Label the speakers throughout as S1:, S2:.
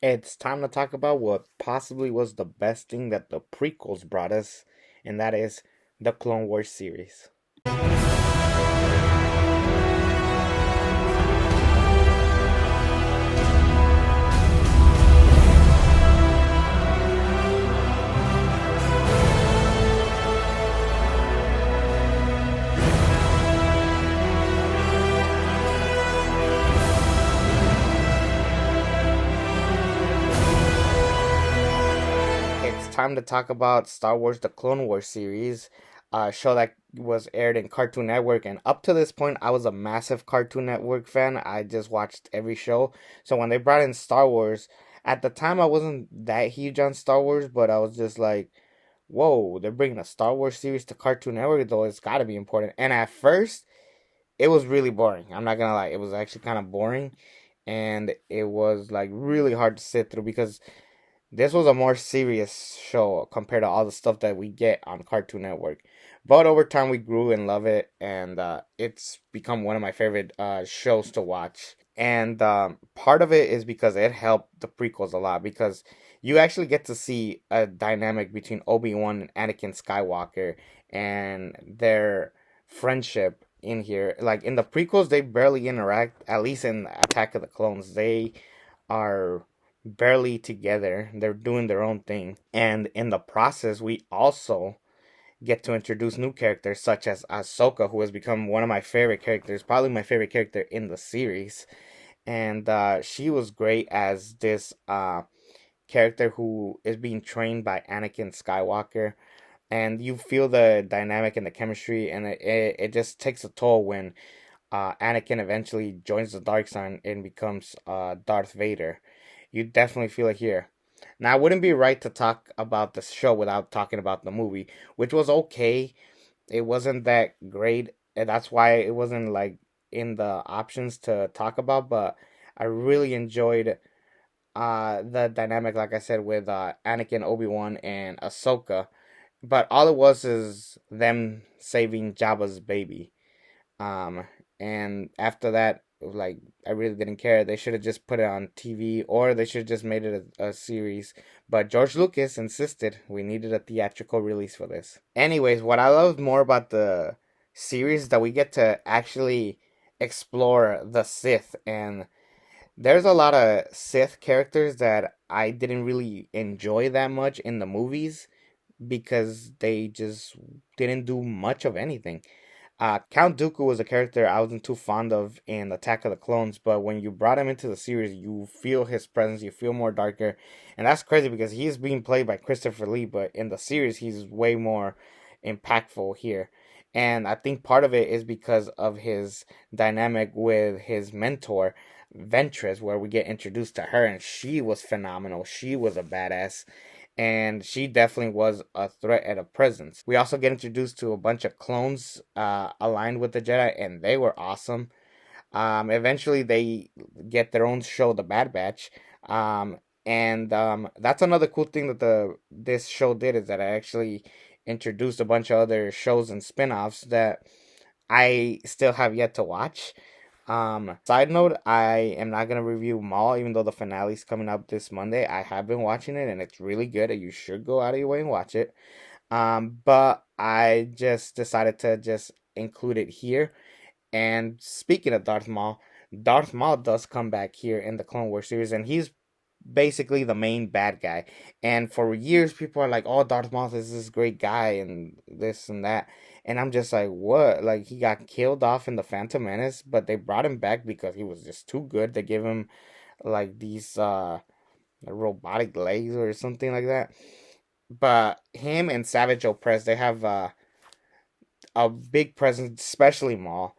S1: It's time to talk about what possibly was the best thing that the prequels brought us, and that is the Clone Wars series. It's time to talk about Star Wars The Clone Wars series, a show that was aired in Cartoon Network. And up to this point, I was a massive Cartoon Network fan. I just watched every show. So when they brought in Star Wars, at the time, I wasn't that huge on Star Wars, but I was just like, whoa, they're bringing a Star Wars series to Cartoon Network, though it's got to be important. And at first, it was really boring. I'm not gonna lie, it was actually kind of boring, and it was like really hard to sit through because this was a more serious show compared to all the stuff that we get on Cartoon Network. But over time, we grew and love it, and it's become one of my favorite shows to watch. And part of it is because it helped the prequels a lot because you actually get to see a dynamic between Obi-Wan and Anakin Skywalker and their friendship in here. Like in the prequels, they barely interact, at least in Attack of the Clones. They are barely together. They're doing their own thing. And in the process, we also get to introduce new characters such as Ahsoka, who has become one of my favorite characters, probably my favorite character in the series. And she was great as this character who is being trained by Anakin Skywalker. And you feel the dynamic and the chemistry, and it just takes a toll when Anakin eventually joins the dark side and becomes Darth Vader. You definitely feel it here. Now, it wouldn't be right to talk about the show without talking about the movie, which was okay. It wasn't that great, and that's why it wasn't like in the options to talk about. But I really enjoyed the dynamic, like I said, with Anakin, Obi-Wan, and Ahsoka. But all it was is them saving Jabba's baby. Um, and after that, like I really didn't care. They should have just put it on TV, or they should have just made it a series. But George Lucas insisted we needed a theatrical release for this. Anyways, what I love more about the series is that we get to actually explore the Sith, and there's a lot of Sith characters that I didn't really enjoy that much in the movies because they just didn't do much of anything. Count Dooku was a character I wasn't too fond of in Attack of the Clones, but when you brought him into the series, you feel his presence, you feel more darker, and that's crazy because he's being played by Christopher Lee, but in the series, he's way more impactful here. And I think part of it is because of his dynamic with his mentor, Ventress, where we get introduced to her, and she was phenomenal. She was a badass, and she definitely was a threat and a presence. We also get introduced to a bunch of clones aligned with the Jedi, and they were awesome. Eventually, they get their own show, The Bad Batch, and that's another cool thing that the this show did is that I actually introduced a bunch of other shows and spin-offs that I still have yet to watch. Side note, I am not gonna review Maul, even though the finale's coming up this Monday. I have been watching it and it's really good. You should go out of your way and watch it. But I just decided to just include it here. And speaking of Darth Maul does come back here in the Clone Wars series, and he's basically the main bad guy. And for years, people are like, "Oh, Darth Maul is this great guy," and this and that. And I'm just like, "What?" Like he got killed off in the Phantom Menace, but they brought him back because he was just too good. They gave him like these robotic legs or something like that. But him and Savage Opress, they have a big presence, especially Maul.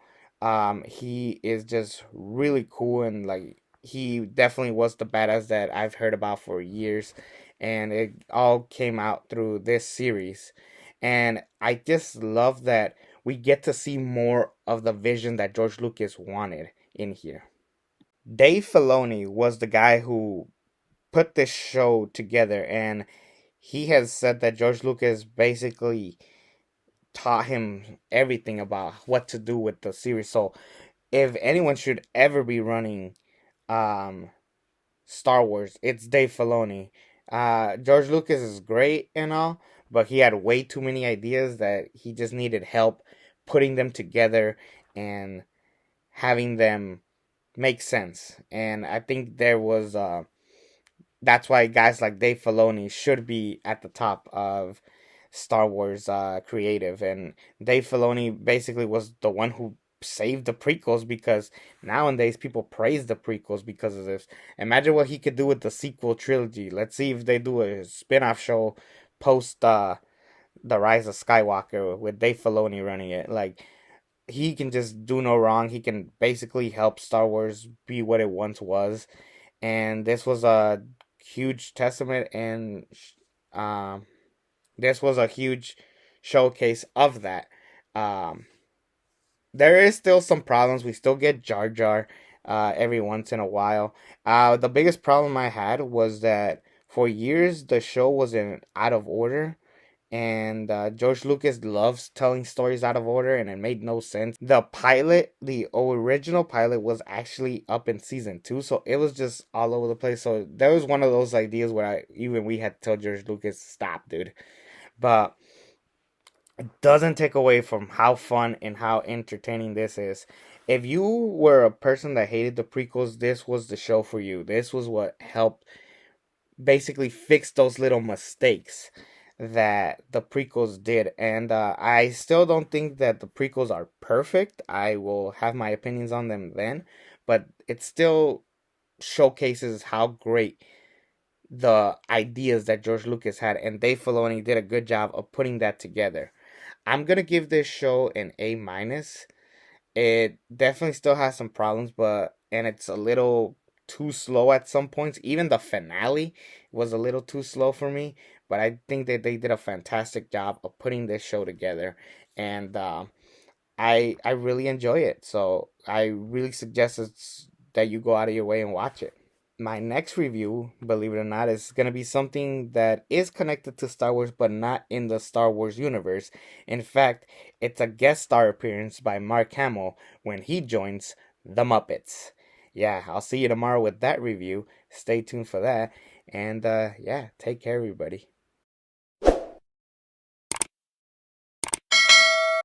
S1: He is just really cool and like he definitely was the badass that I've heard about for years, and it all came out through this series. And I just love that we get to see more of the vision that George Lucas wanted in here. Dave Filoni was the guy who put this show together, and he has said that George Lucas basically taught him everything about what to do with the series. So if anyone should ever be running um Star Wars. It's Dave Filoni. George Lucas is great and all, but he had way too many ideas that he just needed help putting them together and having them make sense. And I think that's why guys like Dave Filoni should be at the top of Star Wars creative. And Dave Filoni basically was the one who saved the prequels, because nowadays people praise the prequels because of this. Imagine what he could do with the sequel trilogy. Let's see if they do a spin-off show post the Rise of Skywalker with Dave Filoni running it. Like, he can just do no wrong. He can basically help Star Wars be what it once was, and this was a huge testament, and um, this was a huge showcase of that. Um, there is still some problems. We still get Jar Jar every once in a while. The biggest problem I had was that for years the show was in out of order, and George Lucas loves telling stories out of order, and it made no sense. The original pilot, was actually up in season two, so it was just all over the place. So there was one of those ideas where even we had to tell George Lucas, stop, dude. But it doesn't take away from how fun and how entertaining this is. If you were a person that hated the prequels, this was the show for you. This was what helped basically fix those little mistakes that the prequels did. And I still don't think that the prequels are perfect. I will have my opinions on them then, but it still showcases how great the ideas that George Lucas had, and Dave Filoni did a good job of putting that together. I'm gonna give this show an A minus. It definitely still has some problems, but and it's a little too slow at some points. Even the finale was a little too slow for me, but I think that they did a fantastic job of putting this show together, and I really enjoy it. So I really suggest that you go out of your way and watch it. My next review, believe it or not, is going to be something that is connected to Star Wars, but not in the Star Wars universe. In fact, it's a guest star appearance by Mark Hamill when he joins the Muppets. Yeah, I'll see you tomorrow with that review. Stay tuned for that. And yeah, take care, everybody.